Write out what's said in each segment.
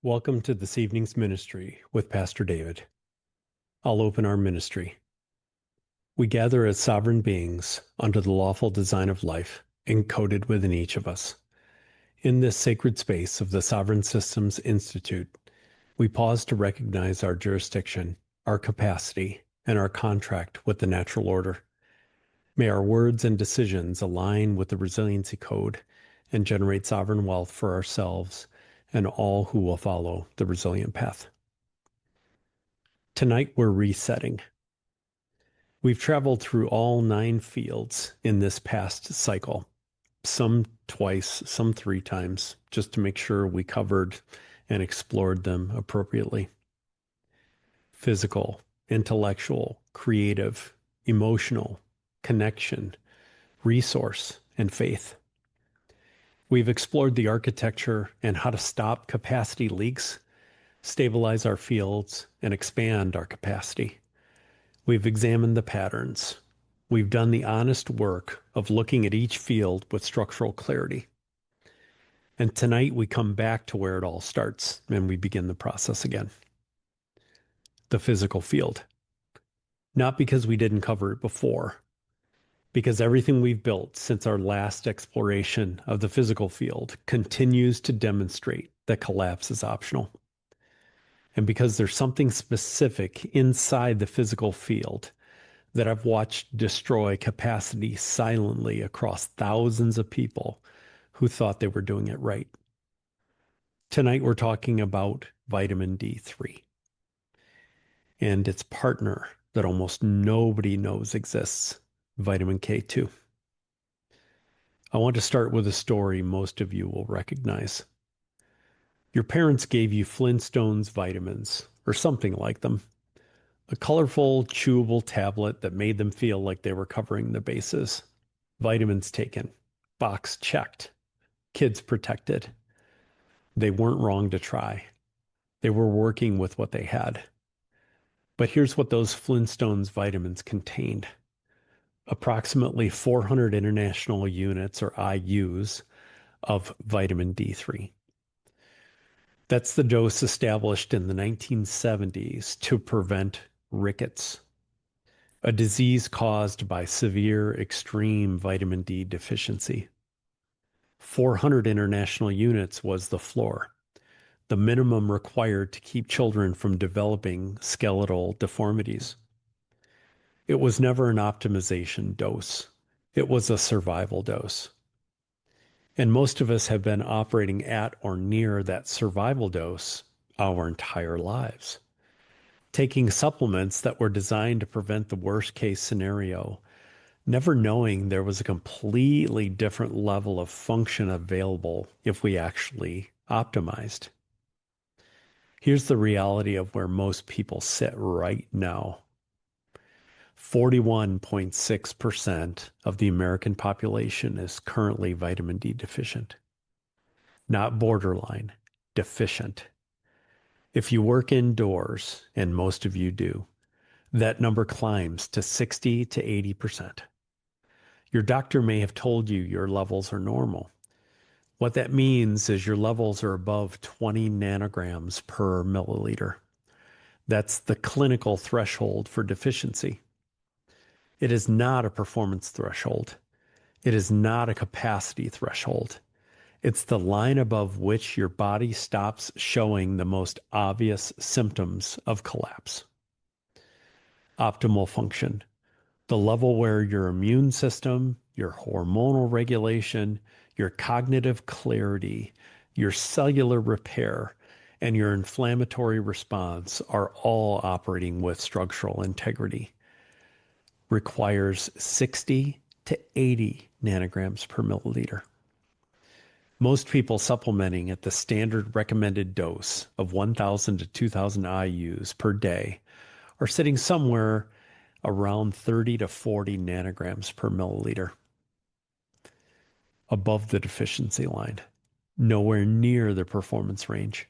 Welcome to this evening's ministry with Pastor David. I'll open our ministry. We gather as sovereign beings under the lawful design of life encoded within each of us. In this sacred space of the Sovereign Systems Institute, we pause to recognize our jurisdiction, our capacity, and our contract with the natural order. May our words and decisions align with the resiliency code and generate sovereign wealth for ourselves and all who will follow the resilient path. Tonight, we're resetting. We've traveled through all 9 fields in this past cycle, some twice, some 3 times, just to make sure we covered and explored them appropriately. Physical, intellectual, creative, emotional, connection, resource, and faith. We've explored the architecture and how to stop capacity leaks, stabilize our fields, and expand our capacity. We've examined the patterns. We've done the honest work of looking at each field with structural clarity. And tonight we come back to where it all starts and we begin the process again. The physical field. Not because we didn't cover it before, because everything we've built since our last exploration of the physical field continues to demonstrate that collapse is optional. And because there's something specific inside the physical field that I've watched destroy capacity silently across thousands of people who thought they were doing it right. Tonight, we're talking about vitamin D3 and its partner that almost nobody knows exists, vitamin K2. I want to start with a story most of you will recognize. Your parents gave you Flintstones vitamins or something like them. A colorful, chewable tablet that made them feel like they were covering the bases. Vitamins taken. Box checked. Kids protected. They weren't wrong to try. They were working with what they had. But here's what those Flintstones vitamins contained. Approximately 400 international units or IUs of vitamin D3. That's the dose established in the 1970s to prevent rickets, a disease caused by severe extreme vitamin D deficiency. 400 international units was the floor, the minimum required to keep children from developing skeletal deformities. It was never an optimization dose. It was a survival dose. And most of us have been operating at or near that survival dose our entire lives, taking supplements that were designed to prevent the worst case scenario, never knowing there was a completely different level of function available if we actually optimized. Here's the reality of where most people sit right now. 41.6% of the American population is currently vitamin D deficient. Not borderline, deficient. If you work indoors, and most of you do, that number climbs to 60 to 80%. Your doctor may have told you your levels are normal. What that means is your levels are above 20 nanograms per milliliter. That's the clinical threshold for deficiency. It is not a performance threshold. It is not a capacity threshold. It's the line above which your body stops showing the most obvious symptoms of collapse. Optimal function, the level where your immune system, your hormonal regulation, your cognitive clarity, your cellular repair, and your inflammatory response are all operating with structural integrity, requires 60 to 80 nanograms per milliliter. Most people supplementing at the standard recommended dose of 1,000 to 2,000 IUs per day are sitting somewhere around 30 to 40 nanograms per milliliter above the deficiency line, nowhere near the performance range,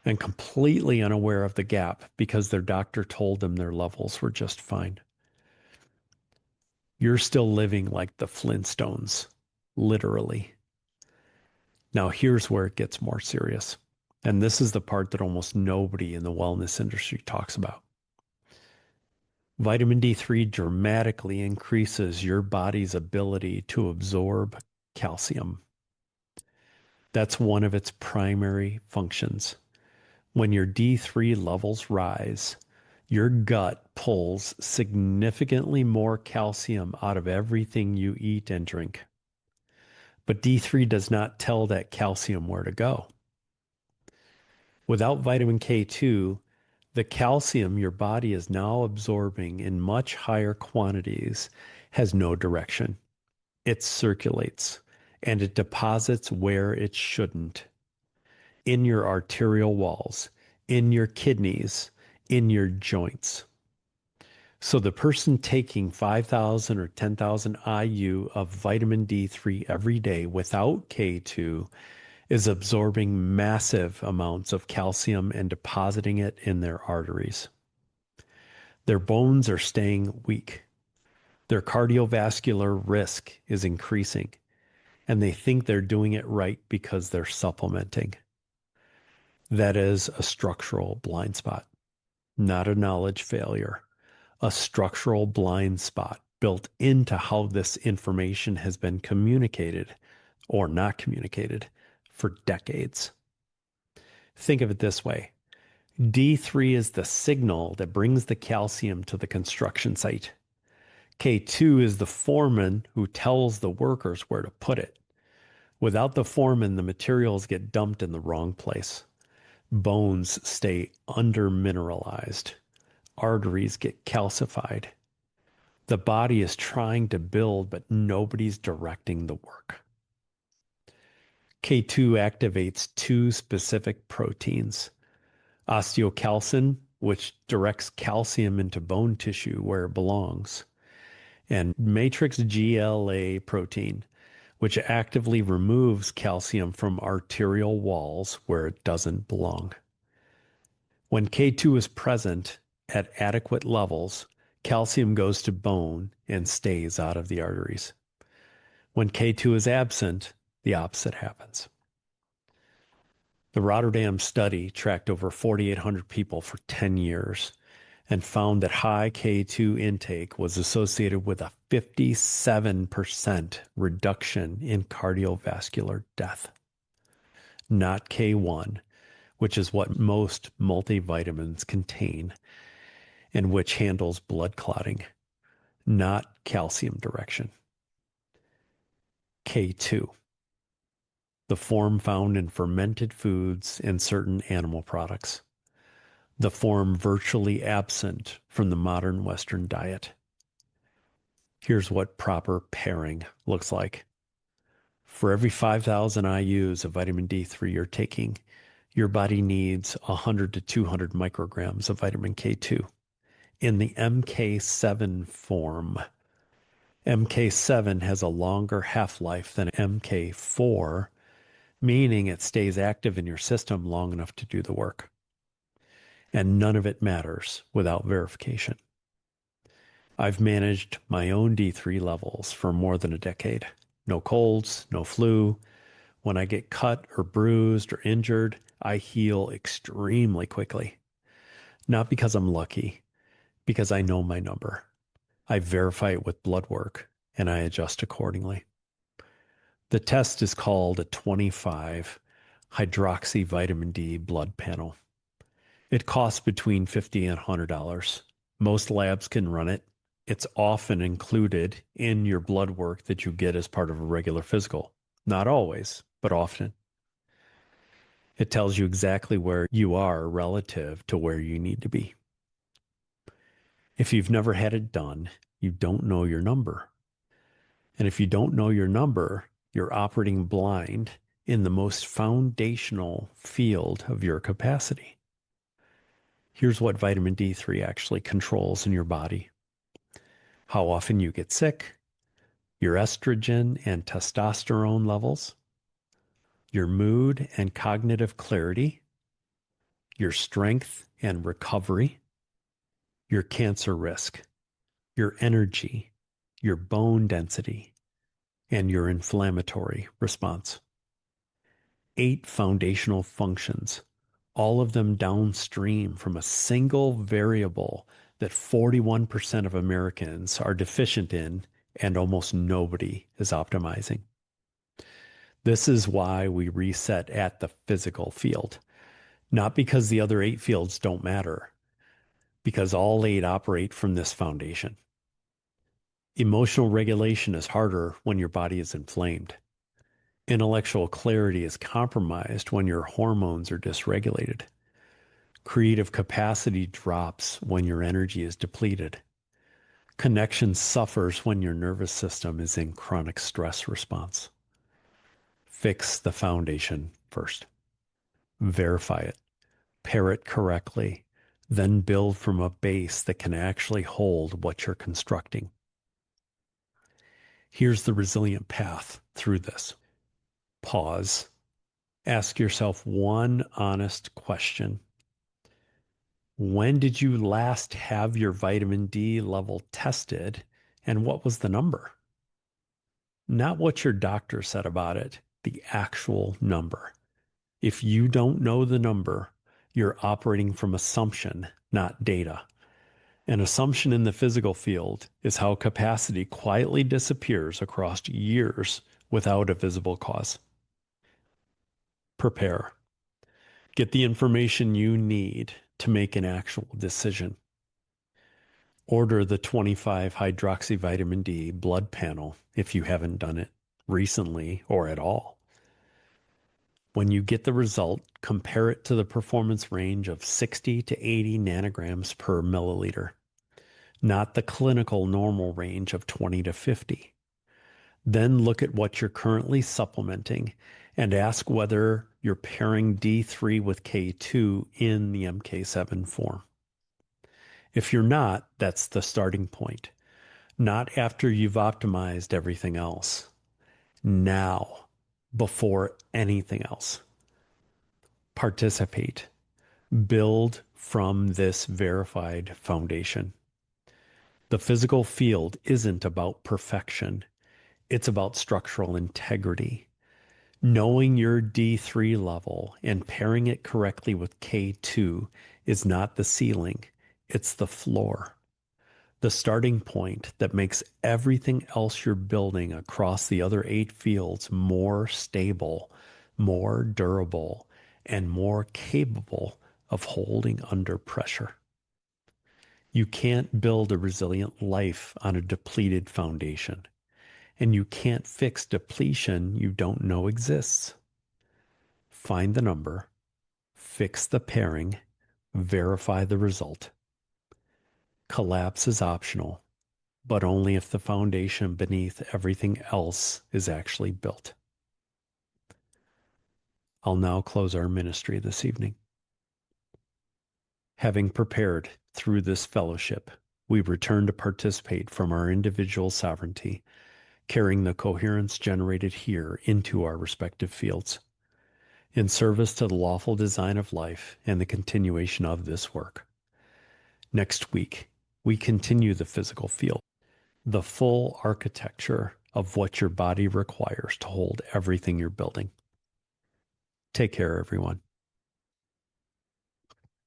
and completely unaware of the gap because their doctor told them their levels were just fine. You're still living like the Flintstones, literally. Now here's where it gets more serious. And this is the part that almost nobody in the wellness industry talks about. Vitamin D3 dramatically increases your body's ability to absorb calcium. That's one of its primary functions. When your D3 levels rise, your gut pulls significantly more calcium out of everything you eat and drink. But D3 does not tell that calcium where to go. Without vitamin K2, the calcium your body is now absorbing in much higher quantities has no direction. It circulates and it deposits where it shouldn't, in your arterial walls, in your kidneys, in your joints. So the person taking 5,000 or 10,000 IU of vitamin D3 every day without K2 is absorbing massive amounts of calcium and depositing it in their arteries. Their bones are staying weak. Their cardiovascular risk is increasing, and they think they're doing it right because they're supplementing. That is a structural blind spot, not a knowledge failure, a structural blind spot built into how this information has been communicated or not communicated for decades. Think of it this way. D3 is the signal that brings the calcium to the construction site. K2 is the foreman who tells the workers where to put it. Without the foreman, the materials get dumped in the wrong place. Bones stay under-mineralized. Arteries get calcified. The body is trying to build, but nobody's directing the work. K2 activates two specific proteins. Osteocalcin, which directs calcium into bone tissue where it belongs, and matrix GLA protein, which actively removes calcium from arterial walls where it doesn't belong. When K2 is present at adequate levels, calcium goes to bone and stays out of the arteries. When K2 is absent, the opposite happens. The Rotterdam study tracked over 4,800 people for 10 years and found that high K2 intake was associated with a 57% reduction in cardiovascular death. Not K1, which is what most multivitamins contain and which handles blood clotting, not calcium direction. K2, the form found in fermented foods and certain animal products, the form virtually absent from the modern Western diet. Here's what proper pairing looks like. For every 5,000 IUs of vitamin D3 you're taking, your body needs 100 to 200 micrograms of vitamin K2 in the MK7 form. MK7 has a longer half-life than MK4, meaning it stays active in your system long enough to do the work. And none of it matters without verification. I've managed my own D3 levels for more than a decade. No colds, no flu. When I get cut or bruised or injured, I heal extremely quickly. Not because I'm lucky, because I know my number. I verify it with blood work, and I adjust accordingly. The test is called a 25 hydroxy vitamin D blood panel. It costs between $50 and $100. Most labs can run it. It's often included in your blood work that you get as part of a regular physical. Not always, but often. It tells you exactly where you are relative to where you need to be. If you've never had it done, you don't know your number. And if you don't know your number, you're operating blind in the most foundational field of your capacity. Here's what vitamin D3 actually controls in your body. How often you get sick, your estrogen and testosterone levels, your mood and cognitive clarity, your strength and recovery, your cancer risk, your energy, your bone density, and your inflammatory response. 8 foundational functions all of them downstream from a single variable that 41% of Americans are deficient in and almost nobody is optimizing. This is why we reset at the physical field, not because the other 8 fields don't matter, because all 8 operate from this foundation. Emotional regulation is harder when your body is inflamed. Intellectual clarity is compromised when your hormones are dysregulated. Creative capacity drops when your energy is depleted. Connection suffers when your nervous system is in chronic stress response. Fix the foundation first. Verify it. Pair it correctly. Then build from a base that can actually hold what you're constructing. Here's the resilient path through this. Pause. Ask yourself one honest question. When did you last have your vitamin D level tested, and what was the number? Not what your doctor said about it, the actual number. If you don't know the number, you're operating from assumption, not data. An assumption in the physical field is how capacity quietly disappears across years without a visible cause. Prepare. Get the information you need to make an actual decision. Order the 25 hydroxyvitamin D blood panel if you haven't done it recently or at all. When you get the result, compare it to the performance range of 60 to 80 nanograms per milliliter, not the clinical normal range of 20 to 50. Then look at what you're currently supplementing and ask whether you're pairing D3 with K2 in the MK7 form. If you're not, that's the starting point. Not after you've optimized everything else. Now, before anything else. Participate. Build from this verified foundation. The physical field isn't about perfection. It's about structural integrity. Knowing your D3 level and pairing it correctly with K2 is not the ceiling, it's the floor. The starting point that makes everything else you're building across the other 8 fields more stable, more durable, and more capable of holding under pressure. You can't build a resilient life on a depleted foundation, and you can't fix depletion you don't know exists. Find the number, fix the pairing, verify the result. Collapse is optional, but only if the foundation beneath everything else is actually built. I'll now close our ministry this evening. Having prepared through this fellowship, we return to participate from our individual sovereignty, carrying the coherence generated here into our respective fields, in service to the lawful design of life and the continuation of this work. Next week, we continue the physical field, the full architecture of what your body requires to hold everything you're building. Take care, everyone.